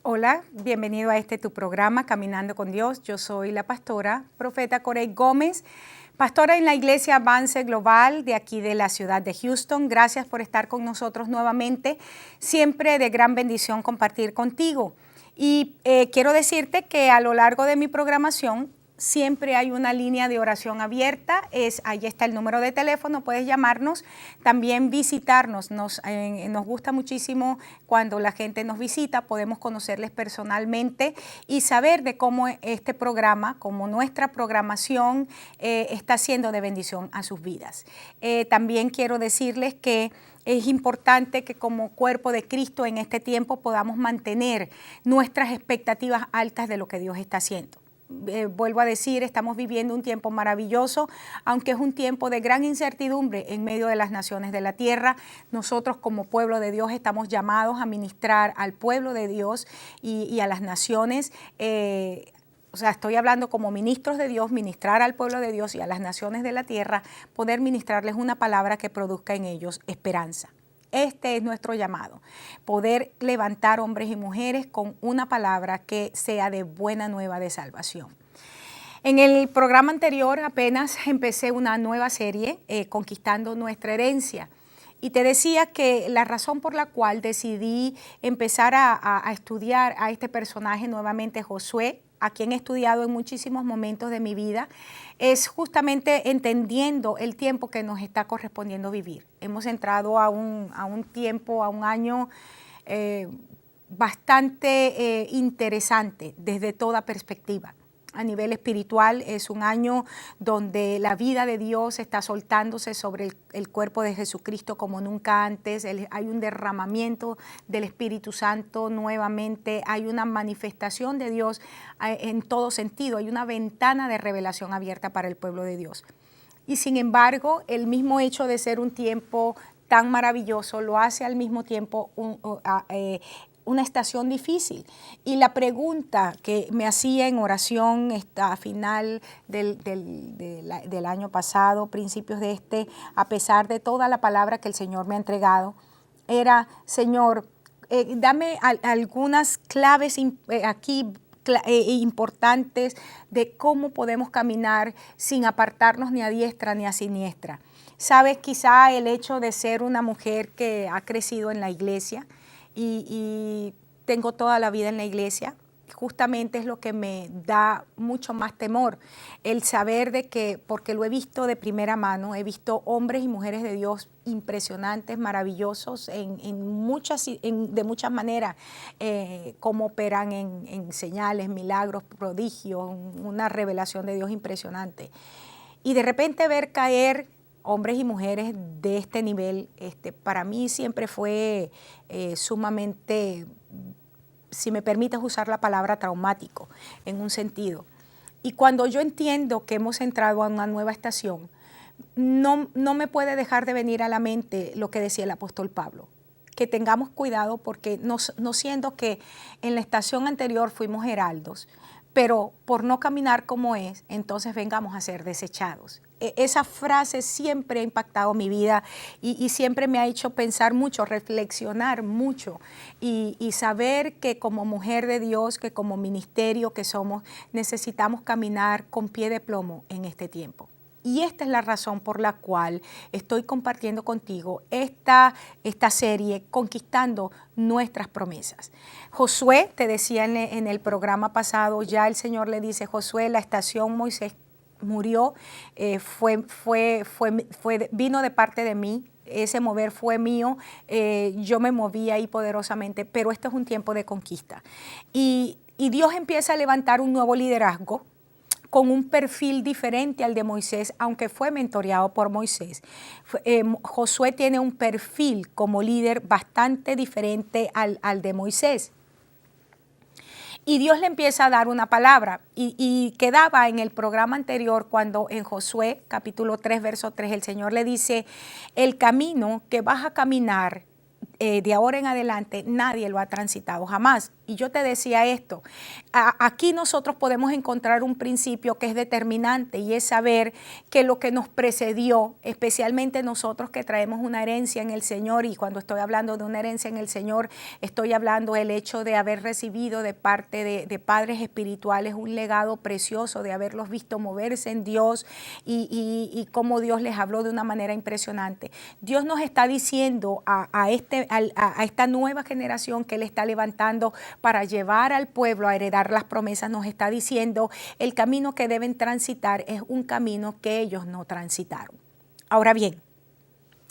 Hola, bienvenido a tu programa Caminando con Dios. Yo soy la pastora, profeta Corey Gómez, pastora en la Iglesia Avance Global de aquí de la ciudad de Houston. Gracias por estar con nosotros nuevamente. Siempre de gran bendición compartir contigo. Y quiero decirte que a lo largo de mi programación siempre hay una línea de oración abierta, ahí está el número de teléfono, puedes llamarnos, también visitarnos, nos gusta muchísimo cuando la gente nos visita, podemos conocerles personalmente y saber de cómo este programa, como nuestra programación está siendo de bendición a sus vidas. También quiero decirles que es importante que como cuerpo de Cristo en este tiempo podamos mantener nuestras expectativas altas de lo que Dios está haciendo. Vuelvo a decir, estamos viviendo un tiempo maravilloso, aunque es un tiempo de gran incertidumbre en medio de las naciones de la tierra. Nosotros como pueblo de Dios estamos llamados a ministrar al pueblo de Dios y a las naciones. Estoy hablando como ministros de Dios, ministrar al pueblo de Dios y a las naciones de la tierra, poder ministrarles una palabra que produzca en ellos esperanza. Este es nuestro llamado, poder levantar hombres y mujeres con una palabra que sea de buena nueva de salvación. En el programa anterior apenas empecé una nueva serie, Conquistando Nuestra Herencia. Y te decía que la razón por la cual decidí empezar a estudiar a este personaje nuevamente, Josué, a quien he estudiado en muchísimos momentos de mi vida, es justamente entendiendo el tiempo que nos está correspondiendo vivir. Hemos entrado a un tiempo, a un año bastante interesante desde toda perspectiva. A nivel espiritual es un año donde la vida de Dios está soltándose sobre el cuerpo de Jesucristo como nunca antes. Hay un derramamiento del Espíritu Santo nuevamente, hay una manifestación de Dios en todo sentido, hay una ventana de revelación abierta para el pueblo de Dios. Y sin embargo, el mismo hecho de ser un tiempo tan maravilloso lo hace al mismo tiempo una estación difícil. Y la pregunta que me hacía en oración a final del año pasado, principios de a pesar de toda la palabra que el Señor me ha entregado, era, Señor, dame algunas claves aquí importantes de cómo podemos caminar sin apartarnos ni a diestra ni a siniestra. Sabes, quizá el hecho de ser una mujer que ha crecido en la iglesia, y tengo toda la vida en la iglesia, justamente es lo que me da mucho más temor, el saber de que, porque lo he visto de primera mano, he visto hombres y mujeres de Dios impresionantes, maravillosos, de muchas maneras, cómo operan en señales, milagros, prodigios, una revelación de Dios impresionante. Y de repente ver caer hombres y mujeres de este nivel, para mí siempre fue sumamente, si me permites usar la palabra, traumático en un sentido. Y cuando yo entiendo que hemos entrado a una nueva estación, no me puede dejar de venir a la mente lo que decía el apóstol Pablo, que tengamos cuidado porque no siendo que en la estación anterior fuimos heraldos, pero por no caminar como es, entonces vengamos a ser desechados. Esa frase siempre ha impactado mi vida y siempre me ha hecho pensar mucho, reflexionar mucho y saber que como mujer de Dios, que como ministerio que somos, necesitamos caminar con pie de plomo en este tiempo. Y esta es la razón por la cual estoy compartiendo contigo esta serie, Conquistando Nuestras Promesas. Josué, te decía en el programa pasado, ya el Señor le dice, Josué, la estación Moisés murió, vino de parte de mí, ese mover fue mío, yo me moví ahí poderosamente, pero este es un tiempo de conquista. Y Dios empieza a levantar un nuevo liderazgo, con un perfil diferente al de Moisés, aunque fue mentoreado por Moisés. Josué tiene un perfil como líder bastante diferente al de Moisés. Y Dios le empieza a dar una palabra y quedaba en el programa anterior cuando en Josué capítulo 3, verso 3, el Señor le dice, el camino que vas a caminar de ahora en adelante nadie lo ha transitado jamás. Y yo te decía esto, aquí nosotros podemos encontrar un principio que es determinante y es saber que lo que nos precedió, especialmente nosotros que traemos una herencia en el Señor, y cuando estoy hablando de una herencia en el Señor, estoy hablando del hecho de haber recibido de parte de padres espirituales un legado precioso, de haberlos visto moverse en Dios y cómo Dios les habló de una manera impresionante. Dios nos está diciendo a esta nueva generación que Él está levantando para llevar al pueblo a heredar las promesas, nos está diciendo el camino que deben transitar es un camino que ellos no transitaron. Ahora bien,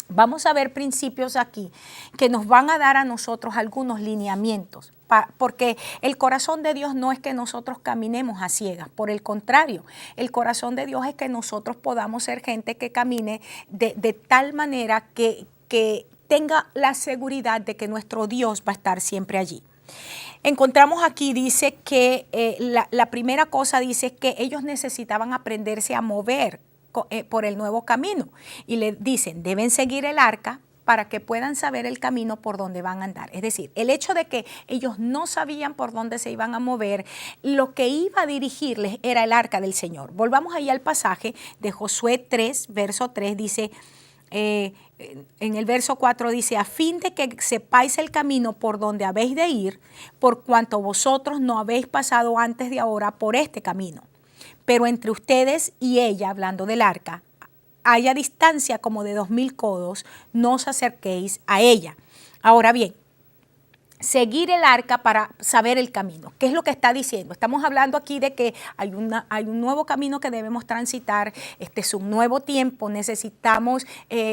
vamos a ver principios aquí que nos van a dar a nosotros algunos lineamientos, porque el corazón de Dios no es que nosotros caminemos a ciegas, por el contrario, el corazón de Dios es que nosotros podamos ser gente que camine de tal manera que tenga la seguridad de que nuestro Dios va a estar siempre allí. Encontramos aquí, dice que la primera cosa dice que ellos necesitaban aprenderse a mover por el nuevo camino. Y le dicen, deben seguir el arca para que puedan saber el camino por donde van a andar. Es decir, el hecho de que ellos no sabían por dónde se iban a mover, lo que iba a dirigirles era el arca del Señor. Volvamos ahí al pasaje de Josué 3, verso 3, dice... en el verso 4 dice, a fin de que sepáis el camino por donde habéis de ir, por cuanto vosotros no habéis pasado antes de ahora por este camino. Pero entre ustedes y ella, hablando del arca, haya distancia como de 2000 codos, no os acerquéis a ella. Ahora bien, seguir el arca para saber el camino. ¿Qué es lo que está diciendo? Estamos hablando aquí de que hay un nuevo camino que debemos transitar. Este es un nuevo tiempo. Necesitamos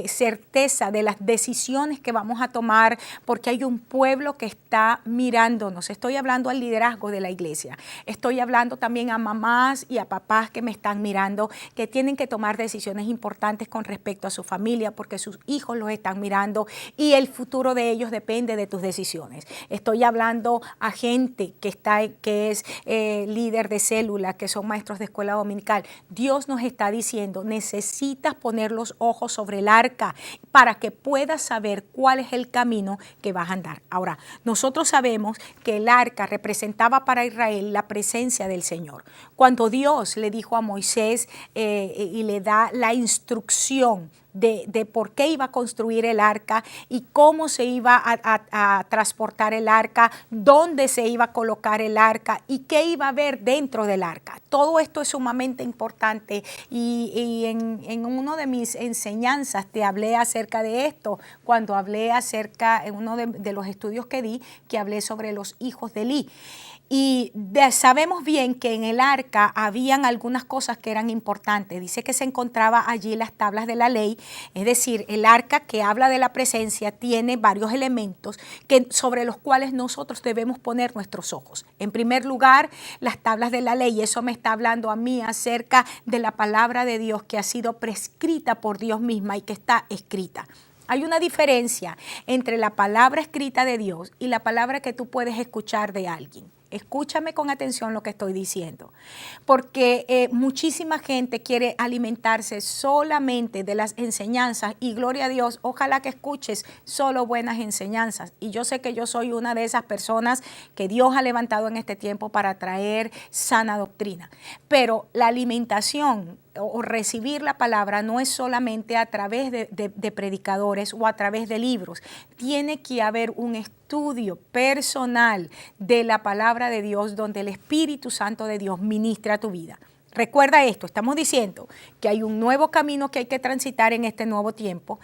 certeza de las decisiones que vamos a tomar porque hay un pueblo que está mirándonos. Estoy hablando al liderazgo de la iglesia. Estoy hablando también a mamás y a papás que me están mirando, que tienen que tomar decisiones importantes con respecto a su familia porque sus hijos los están mirando y el futuro de ellos depende de tus decisiones. Estoy hablando a gente que es líder de célula, que son maestros de escuela dominical. Dios nos está diciendo, necesitas poner los ojos sobre el arca para que puedas saber cuál es el camino que vas a andar. Ahora, nosotros sabemos que el arca representaba para Israel la presencia del Señor. Cuando Dios le dijo a Moisés y le da la instrucción de por qué iba a construir el arca y cómo se iba a transportar el arca, dónde se iba a colocar el arca y qué iba a haber dentro del arca. Todo esto es sumamente importante y en una de mis enseñanzas te hablé acerca de esto, cuando hablé acerca, en uno de los estudios que di, que hablé sobre los hijos de Elí. Y sabemos bien que en el arca habían algunas cosas que eran importantes. Dice que se encontraba allí las tablas de la ley, es decir, el arca que habla de la presencia tiene varios elementos sobre los cuales nosotros debemos poner nuestros ojos. En primer lugar, las tablas de la ley. Eso me está hablando a mí acerca de la palabra de Dios que ha sido prescrita por Dios misma y que está escrita. Hay una diferencia entre la palabra escrita de Dios y la palabra que tú puedes escuchar de alguien. Escúchame con atención lo que estoy diciendo, porque muchísima gente quiere alimentarse solamente de las enseñanzas y gloria a Dios, ojalá que escuches solo buenas enseñanzas. Y yo sé que yo soy una de esas personas que Dios ha levantado en este tiempo para traer sana doctrina, pero la alimentación o recibir la palabra no es solamente a través de predicadores o a través de libros. Tiene que haber un estudio personal de la palabra de Dios donde el Espíritu Santo de Dios ministra a tu vida. Recuerda esto, estamos diciendo que hay un nuevo camino que hay que transitar en este nuevo tiempo.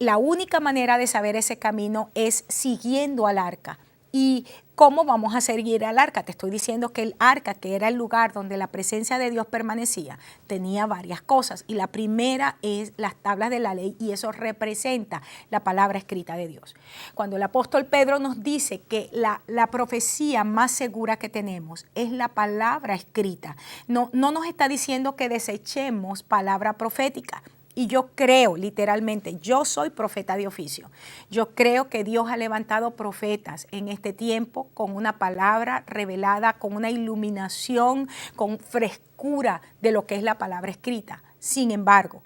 La única manera de saber ese camino es siguiendo al arca. ¿Y cómo vamos a seguir al arca? Te estoy diciendo que el arca, que era el lugar donde la presencia de Dios permanecía, tenía varias cosas. Y la primera es las tablas de la ley y eso representa la palabra escrita de Dios. Cuando el apóstol Pedro nos dice que la profecía más segura que tenemos es la palabra escrita, no nos está diciendo que desechemos palabra profética. Y yo creo, literalmente, yo soy profeta de oficio. Yo creo que Dios ha levantado profetas en este tiempo con una palabra revelada, con una iluminación, con frescura de lo que es la palabra escrita. Sin embargo,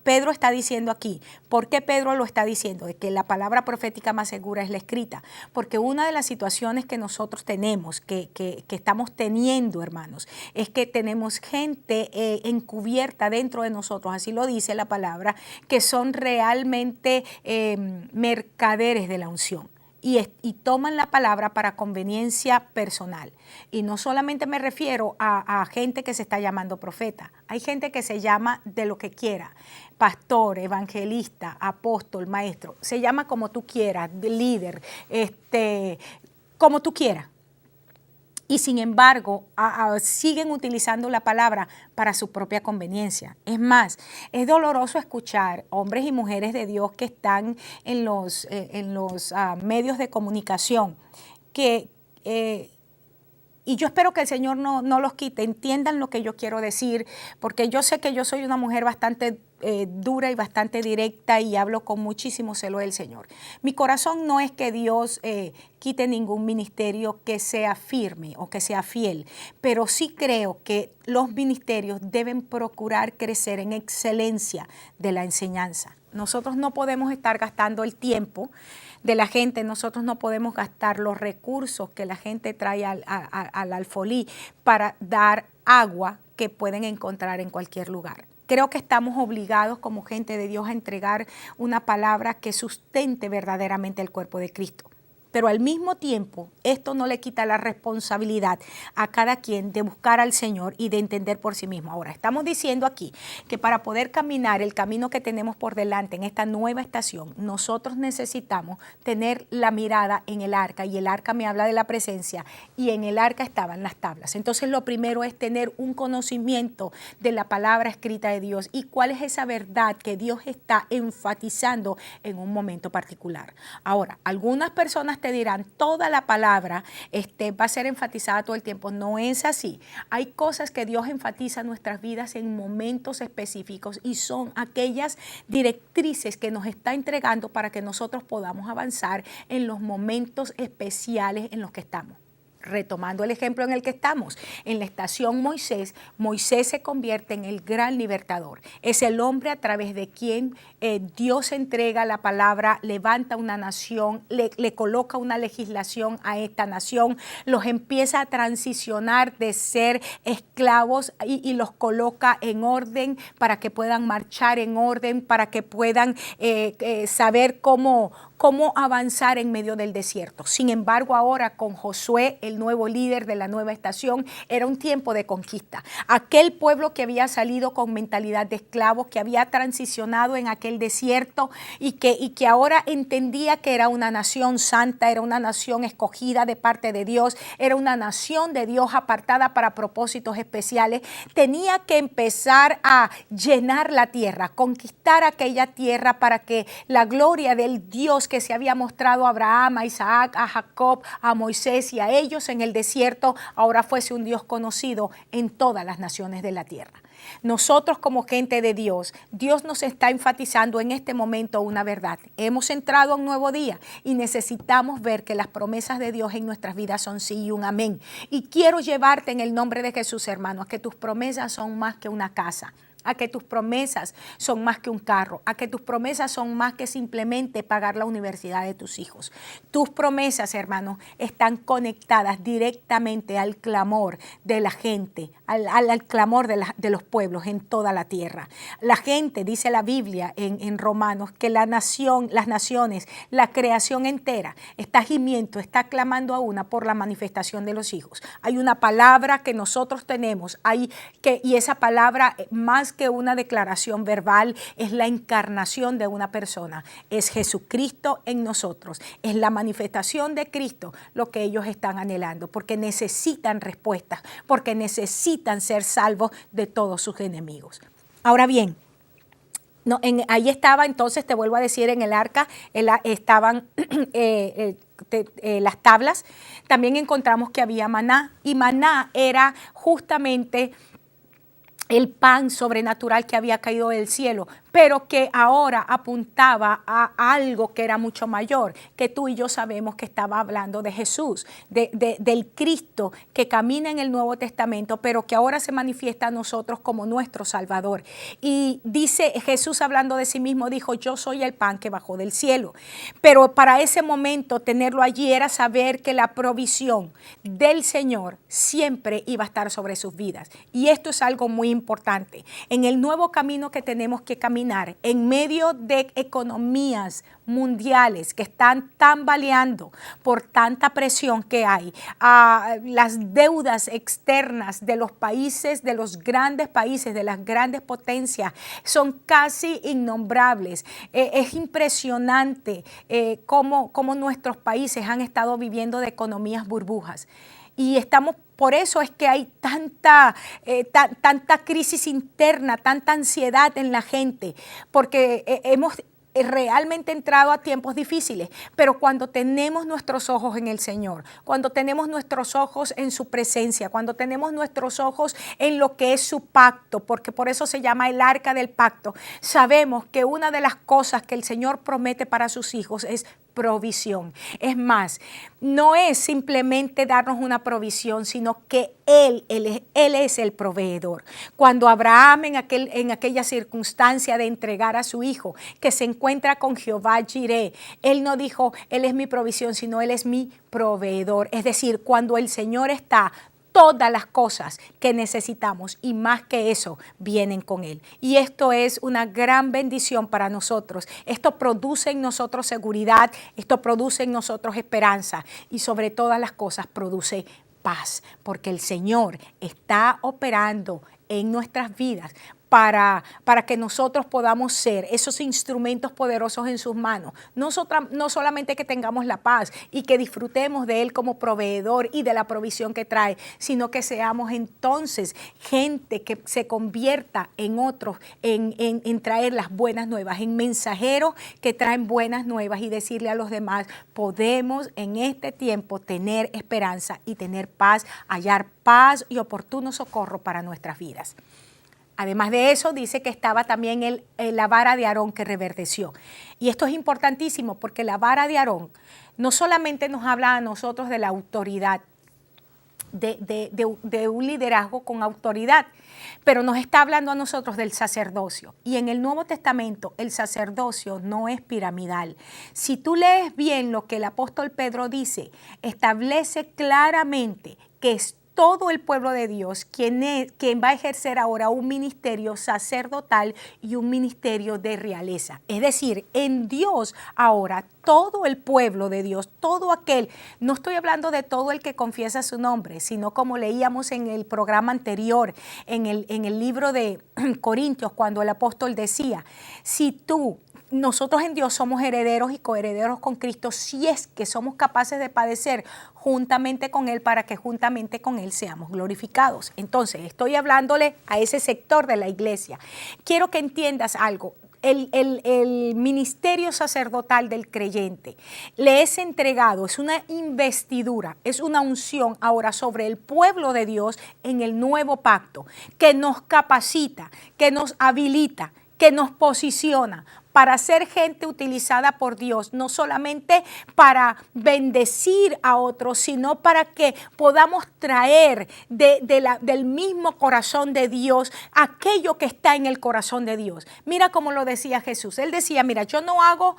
Pedro está diciendo aquí. ¿Por qué Pedro lo está diciendo? De que la palabra profética más segura es la escrita. Porque una de las situaciones que nosotros tenemos, que estamos teniendo, hermanos, es que tenemos gente encubierta dentro de nosotros, así lo dice la palabra, que son realmente mercaderes de la unción. Y toman la palabra para conveniencia personal. Y no solamente me refiero a gente que se está llamando profeta. Hay gente que se llama de lo que quiera. Pastor, evangelista, apóstol, maestro. Se llama como tú quieras, líder, como tú quieras. Y sin embargo, siguen utilizando la palabra para su propia conveniencia. Es más, es doloroso escuchar hombres y mujeres de Dios que están en los medios de comunicación y yo espero que el Señor no los quite, entiendan lo que yo quiero decir, porque yo sé que yo soy una mujer bastante dura y bastante directa y hablo con muchísimo celo del Señor. Mi corazón no es que Dios quite ningún ministerio que sea firme o que sea fiel, pero sí creo que los ministerios deben procurar crecer en excelencia de la enseñanza. Nosotros no podemos estar gastando el tiempo de la gente, nosotros no podemos gastar los recursos que la gente trae al alfolí para dar agua que pueden encontrar en cualquier lugar. Creo que estamos obligados como gente de Dios a entregar una palabra que sustente verdaderamente el cuerpo de Cristo. Pero al mismo tiempo, esto no le quita la responsabilidad a cada quien de buscar al Señor y de entender por sí mismo. Ahora, estamos diciendo aquí que para poder caminar el camino que tenemos por delante en esta nueva estación, nosotros necesitamos tener la mirada en el arca, y el arca me habla de la presencia, y en el arca estaban las tablas. Entonces, lo primero es tener un conocimiento de la palabra escrita de Dios y cuál es esa verdad que Dios está enfatizando en un momento particular. Ahora, algunas personas te dirán, toda la palabra va a ser enfatizada todo el tiempo. No es así. Hay cosas que Dios enfatiza en nuestras vidas en momentos específicos y son aquellas directrices que nos está entregando para que nosotros podamos avanzar en los momentos especiales en los que estamos. Retomando el ejemplo en el que estamos, en la estación Moisés, Moisés se convierte en el gran libertador. Es el hombre a través de quien Dios entrega la palabra, levanta una nación, le coloca una legislación a esta nación, los empieza a transicionar de ser esclavos y los coloca en orden para que puedan marchar en orden, para que puedan saber cómo avanzar en medio del desierto. Sin embargo, ahora con Josué, el nuevo líder de la nueva estación, era un tiempo de conquista. Aquel pueblo que había salido con mentalidad de esclavos, que había transicionado en aquel desierto y que ahora entendía que era una nación santa, era una nación escogida de parte de Dios, era una nación de Dios apartada para propósitos especiales, tenía que empezar a llenar la tierra, conquistar aquella tierra para que la gloria del Dios que se había mostrado a Abraham, a Isaac, a Jacob, a Moisés y a ellos en el desierto, ahora fuese un Dios conocido en todas las naciones de la tierra. Nosotros como gente de Dios, Dios nos está enfatizando en este momento una verdad. Hemos entrado a un nuevo día y necesitamos ver que las promesas de Dios en nuestras vidas son sí y un amén. Y quiero llevarte en el nombre de Jesús, hermano, a que tus promesas son más que una casa, a que tus promesas son más que un carro, a que tus promesas son más que simplemente pagar la universidad de tus hijos. Tus promesas, hermanos, están conectadas directamente al clamor de la gente, al clamor de los pueblos en toda la tierra. La gente, dice la Biblia en Romanos, que las naciones, la creación entera está gimiendo, está clamando a una por la manifestación de los hijos. Hay una palabra que nosotros tenemos, y esa palabra, más que una declaración verbal, es la encarnación de una persona. Es Jesucristo en nosotros. Es la manifestación de Cristo lo que ellos están anhelando, porque necesitan respuestas, porque necesitan ser salvos de todos sus enemigos. Ahora bien, ahí estaba, entonces te vuelvo a decir, en el arca estaban las tablas. También encontramos que había maná, y maná era justamente el pan sobrenatural que había caído del cielo, pero que ahora apuntaba a algo que era mucho mayor, que tú y yo sabemos que estaba hablando de Jesús, del Cristo que camina en el Nuevo Testamento, pero que ahora se manifiesta a nosotros como nuestro Salvador. Y dice Jesús, hablando de sí mismo, dijo: yo soy el pan que bajó del cielo. Pero para ese momento tenerlo allí era saber que la provisión del Señor siempre iba a estar sobre sus vidas. Y esto es algo muy importante. En el nuevo camino que tenemos que caminar, en medio de economías mundiales que están tambaleando por tanta presión que hay, las deudas externas de los países, de los grandes países, de las grandes potencias, son casi innombrables. Es impresionante cómo nuestros países han estado viviendo de economías burbujas. Y por eso es que hay tanta crisis interna, tanta ansiedad en la gente, porque hemos realmente entrado a tiempos difíciles, pero cuando tenemos nuestros ojos en el Señor, cuando tenemos nuestros ojos en su presencia, cuando tenemos nuestros ojos en lo que es su pacto, porque por eso se llama el arca del pacto, sabemos que una de las cosas que el Señor promete para sus hijos es provisión. Es más, no es simplemente darnos una provisión, sino que Él es el proveedor. Cuando Abraham en aquella circunstancia de entregar a su hijo, que se encuentra con Jehová Jireh, Él no dijo: Él es mi provisión, sino Él es mi proveedor. Es decir, cuando el Señor está, todas las cosas que necesitamos y más que eso vienen con Él. Y esto es una gran bendición para nosotros. Esto produce en nosotros seguridad, esto produce en nosotros esperanza y sobre todas las cosas produce paz, porque el Señor está operando en nuestras vidas para que nosotros podamos ser esos instrumentos poderosos en sus manos. No solamente que tengamos la paz y que disfrutemos de Él como proveedor y de la provisión que trae, sino que seamos entonces gente que se convierta en otros, en traer las buenas nuevas, en mensajeros que traen buenas nuevas y decirle a los demás: podemos en este tiempo tener esperanza y tener paz, hallar paz y oportuno socorro para nuestras vidas. Además de eso, dice que estaba también la vara de Aarón que reverdeció. Y esto es importantísimo porque la vara de Aarón no solamente nos habla a nosotros de la autoridad, de un liderazgo con autoridad, pero nos está hablando a nosotros del sacerdocio. Y en el Nuevo Testamento el sacerdocio no es piramidal. Si tú lees bien lo que el apóstol Pedro dice, establece claramente que es todo el pueblo de Dios quien va a ejercer ahora un ministerio sacerdotal y un ministerio de realeza. Es decir, en Dios ahora todo el pueblo de Dios, todo aquel, no estoy hablando de todo el que confiesa su nombre, sino como leíamos en el programa anterior, en el libro de Corintios, cuando el apóstol decía: nosotros en Dios somos herederos y coherederos con Cristo, si es que somos capaces de padecer juntamente con Él, para que juntamente con Él seamos glorificados. Entonces, estoy hablándole a ese sector de la iglesia. Quiero que entiendas algo. El ministerio sacerdotal del creyente le es entregado, es una investidura, es una unción ahora sobre el pueblo de Dios en el nuevo pacto, que nos capacita, que nos habilita, que nos posiciona para ser gente utilizada por Dios, no solamente para bendecir a otros, sino para que podamos traer del mismo corazón de Dios aquello que está en el corazón de Dios. Mira cómo lo decía Jesús. Él decía: mira, yo no hago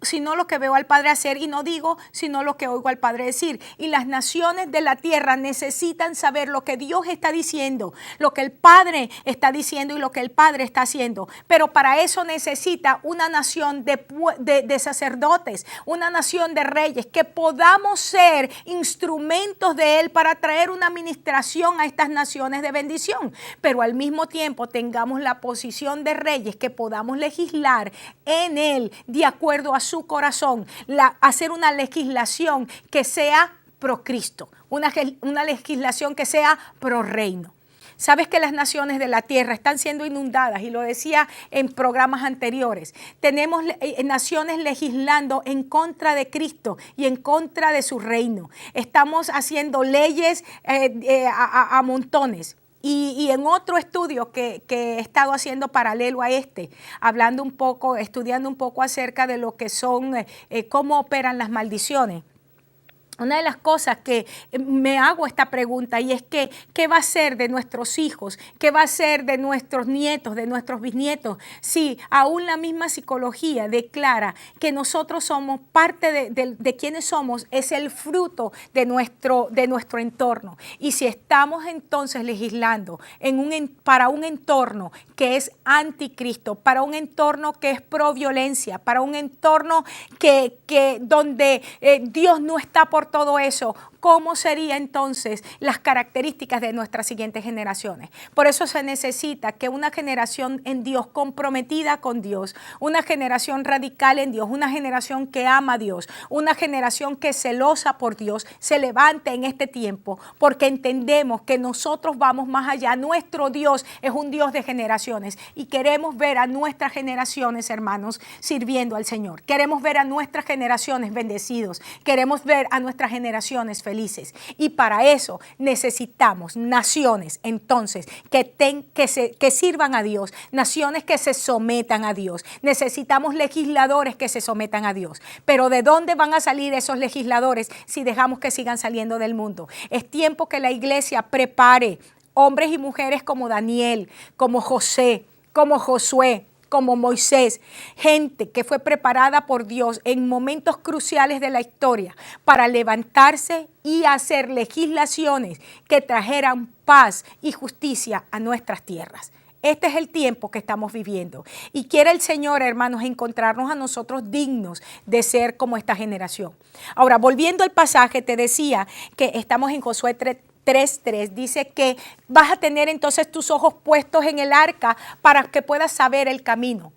sino lo que veo al Padre hacer, y no digo sino lo que oigo al Padre decir. Y las naciones de la tierra necesitan saber lo que Dios está diciendo, lo que el Padre está diciendo y lo que el Padre está haciendo. Pero para eso necesita una nación de sacerdotes, una nación de reyes, que podamos ser instrumentos de Él para traer una administración a estas naciones de bendición. Pero al mismo tiempo tengamos la posición de reyes, que podamos legislar en Él de acuerdo a su corazón, hacer una legislación que sea pro Cristo, una legislación que sea pro reino. Sabes que las naciones de la tierra están siendo inundadas, y lo decía en programas anteriores. Tenemos naciones legislando en contra de Cristo y en contra de su reino. Estamos haciendo leyes a montones. Y en otro estudio que he estado haciendo paralelo a este, hablando un poco, estudiando un poco acerca de lo que son, cómo operan las maldiciones. Una de las cosas que me hago esta pregunta y es que, ¿qué va a ser de nuestros hijos? ¿Qué va a ser de nuestros nietos, de nuestros bisnietos? Si aún la misma psicología declara que nosotros somos parte de quienes somos, es el fruto de nuestro entorno. Y si estamos entonces legislando para un entorno que es anticristo, para un entorno que es pro violencia, para un entorno donde Dios no está por todo eso, ¿cómo serían entonces las características de nuestras siguientes generaciones? Por eso se necesita que una generación en Dios, comprometida con Dios, una generación radical en Dios, una generación que ama a Dios, una generación que es celosa por Dios, se levante en este tiempo, porque entendemos que nosotros vamos más allá. Nuestro Dios es un Dios de generaciones y queremos ver a nuestras generaciones, hermanos, sirviendo al Señor. Queremos ver a nuestras generaciones bendecidos. Queremos ver a nuestras generaciones felices. Y para eso necesitamos naciones, entonces, que sirvan a Dios, naciones que se sometan a Dios. Necesitamos legisladores que se sometan a Dios. Pero ¿de dónde van a salir esos legisladores si dejamos que sigan saliendo del mundo? Es tiempo que la iglesia prepare hombres y mujeres como Daniel, como José, como Josué, como Moisés, gente que fue preparada por Dios en momentos cruciales de la historia para levantarse y hacer legislaciones que trajeran paz y justicia a nuestras tierras. Este es el tiempo que estamos viviendo y quiere el Señor, hermanos, encontrarnos a nosotros dignos de ser como esta generación. Ahora, volviendo al pasaje, te decía que estamos en Josué 3:3, dice que vas a tener entonces tus ojos puestos en el arca para que puedas saber el camino.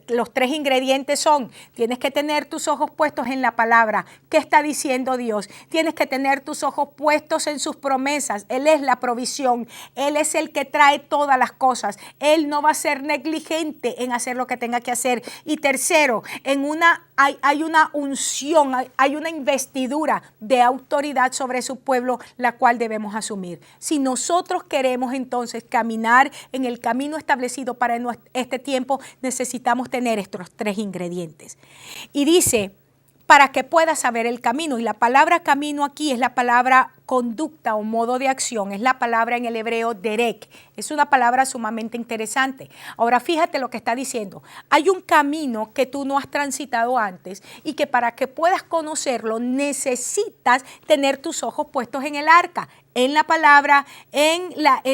Los 3 ingredientes son, tienes que tener tus ojos puestos en la palabra. ¿Qué está diciendo Dios? Tienes que tener tus ojos puestos en sus promesas. Él es la provisión. Él es el que trae todas las cosas. Él no va a ser negligente en hacer lo que tenga que hacer. Y tercero, hay una unción, hay una investidura de autoridad sobre su pueblo, la cual debemos asumir. Si nosotros queremos entonces caminar en el camino establecido para este tiempo, necesitamos tener estos 3 ingredientes. Y dice, para que puedas saber el camino. Y la palabra camino aquí es la palabra conducta o modo de acción. Es la palabra en el hebreo derek. Es una palabra sumamente interesante. Ahora fíjate lo que está diciendo. Hay un camino que tú no has transitado antes y que para que puedas conocerlo necesitas tener tus ojos puestos en el arca, en la palabra, en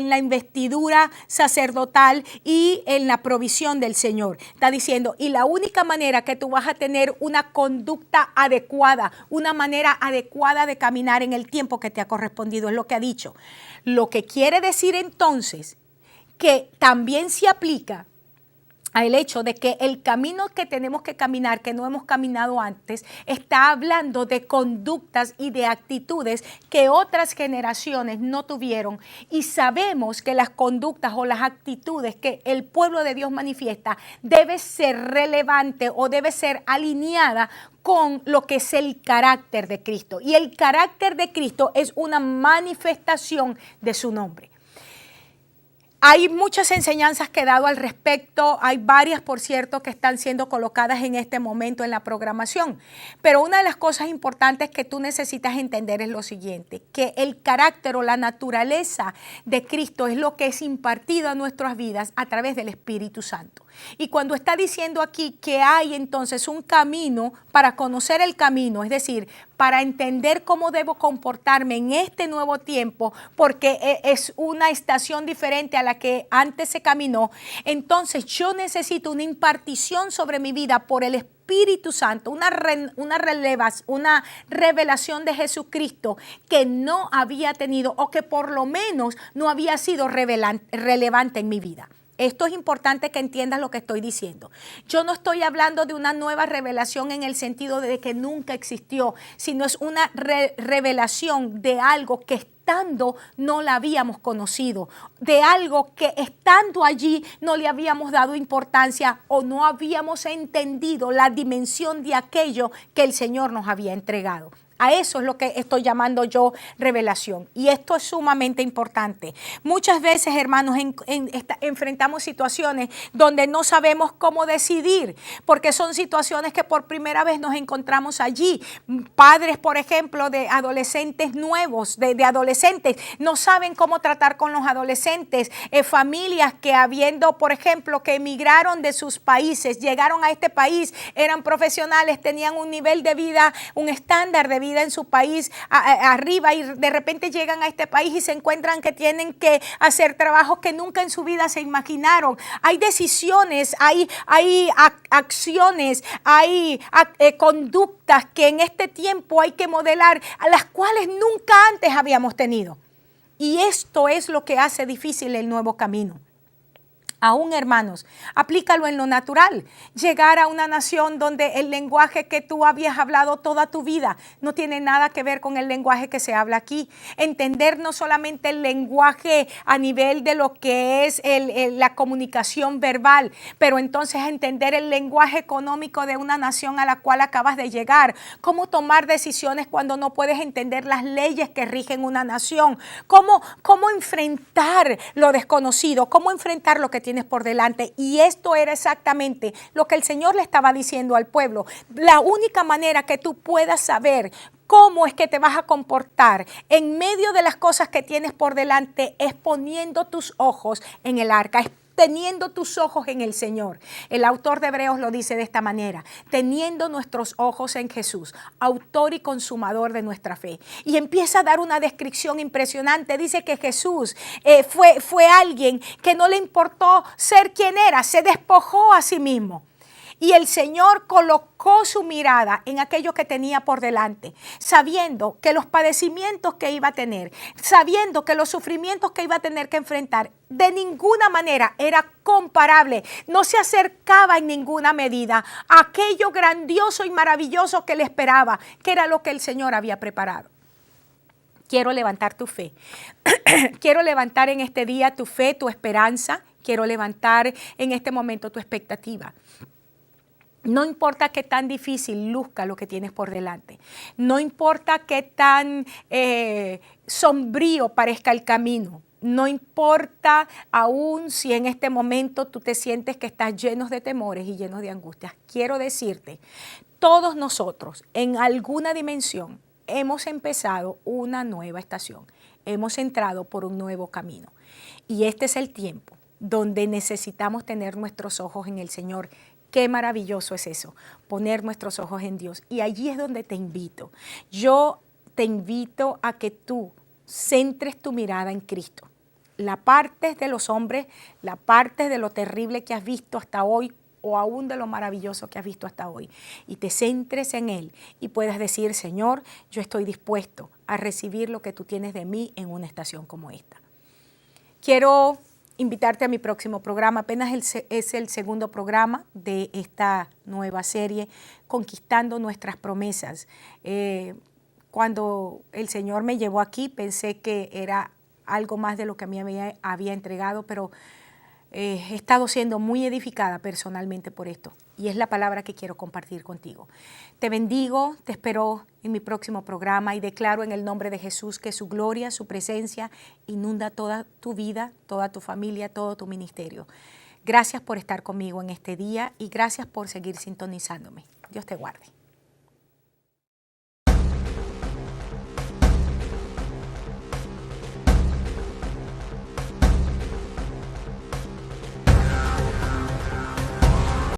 la investidura sacerdotal y en la provisión del Señor. Está diciendo, y la única manera que tú vas a tener una conducta adecuada, una manera adecuada de caminar en el tiempo que te ha correspondido, es lo que ha dicho. Lo que quiere decir entonces que también se aplica al hecho de que el camino que tenemos que caminar, que no hemos caminado antes, está hablando de conductas y de actitudes que otras generaciones no tuvieron. Y sabemos que las conductas o las actitudes que el pueblo de Dios manifiesta debe ser relevante o debe ser alineada con lo que es el carácter de Cristo. Y el carácter de Cristo es una manifestación de su nombre. Hay muchas enseñanzas que he dado al respecto, hay varias, por cierto, que están siendo colocadas en este momento en la programación. Pero una de las cosas importantes que tú necesitas entender es lo siguiente, que el carácter o la naturaleza de Cristo es lo que es impartido a nuestras vidas a través del Espíritu Santo. Y cuando está diciendo aquí que hay entonces un camino para conocer el camino, es decir, para entender cómo debo comportarme en este nuevo tiempo, porque es una estación diferente a la que antes se caminó, entonces yo necesito una impartición sobre mi vida por el Espíritu Santo, una revelación de Jesucristo que no había tenido o que por lo menos no había sido relevante en mi vida. Esto es importante que entiendas lo que estoy diciendo. Yo no estoy hablando de una nueva revelación en el sentido de que nunca existió, sino es una revelación de algo que estando no la habíamos conocido, de algo que estando allí no le habíamos dado importancia o no habíamos entendido la dimensión de aquello que el Señor nos había entregado. A eso es lo que estoy llamando yo revelación. Y esto es sumamente importante. Muchas veces, hermanos, enfrentamos situaciones donde no sabemos cómo decidir, porque son situaciones que por primera vez nos encontramos allí. Padres, por ejemplo, de adolescentes nuevos, de adolescentes, no saben cómo tratar con los adolescentes. Familias que habiendo, por ejemplo, que emigraron de sus países, llegaron a este país, eran profesionales, tenían un nivel de vida, un estándar de vida en su país arriba, y de repente llegan a este país y se encuentran que tienen que hacer trabajos que nunca en su vida se imaginaron. Hay decisiones, hay acciones, hay conductas que en este tiempo hay que modelar, a las cuales nunca antes habíamos tenido. Y esto es lo que hace difícil el nuevo camino. Aún, hermanos, aplícalo en lo natural. Llegar a una nación donde el lenguaje que tú habías hablado toda tu vida no tiene nada que ver con el lenguaje que se habla aquí. Entender no solamente el lenguaje a nivel de lo que es la comunicación verbal, pero entonces entender el lenguaje económico de una nación a la cual acabas de llegar. Cómo tomar decisiones cuando no puedes entender las leyes que rigen una nación. Cómo enfrentar lo desconocido, cómo enfrentar lo que tienes por delante. Y esto era exactamente lo que el Señor le estaba diciendo al pueblo. La única manera que tú puedas saber cómo es que te vas a comportar en medio de las cosas que tienes por delante es poniendo tus ojos en el arca, es teniendo tus ojos en el Señor. El autor de Hebreos lo dice de esta manera: teniendo nuestros ojos en Jesús, autor y consumador de nuestra fe. Y empieza a dar una descripción impresionante. Dice que Jesús fue alguien que no le importó ser quien era, se despojó a sí mismo. Y el Señor colocó su mirada en aquello que tenía por delante, sabiendo que los padecimientos que iba a tener, sabiendo que los sufrimientos que iba a tener que enfrentar, de ninguna manera era comparable, no se acercaba en ninguna medida a aquello grandioso y maravilloso que le esperaba, que era lo que el Señor había preparado. Quiero levantar tu fe. Quiero levantar en este día tu fe, tu esperanza. Quiero levantar en este momento tu expectativa. No importa qué tan difícil luzca lo que tienes por delante. No importa qué tan sombrío parezca el camino. No importa aún si en este momento tú te sientes que estás lleno de temores y lleno de angustias. Quiero decirte, todos nosotros en alguna dimensión hemos empezado una nueva estación. Hemos entrado por un nuevo camino. Y este es el tiempo donde necesitamos tener nuestros ojos en el Señor. Qué maravilloso es eso, poner nuestros ojos en Dios. Y allí es donde te invito. Yo te invito a que tú centres tu mirada en Cristo. La parte de los hombres, la parte de lo terrible que has visto hasta hoy, o aún de lo maravilloso que has visto hasta hoy. Y te centres en Él y puedas decir: Señor, yo estoy dispuesto a recibir lo que tú tienes de mí en una estación como esta. Quiero invitarte a mi próximo programa. Apenas es el segundo programa de esta nueva serie, Conquistando Nuestras Promesas. Cuando el Señor me llevó aquí, pensé que era algo más de lo que a mí había entregado, pero he estado siendo muy edificada personalmente por esto. Y es la palabra que quiero compartir contigo. Te bendigo, te espero en mi próximo programa y declaro en el nombre de Jesús que su gloria, su presencia inunda toda tu vida, toda tu familia, todo tu ministerio. Gracias por estar conmigo en este día y gracias por seguir sintonizándome. Dios te guarde.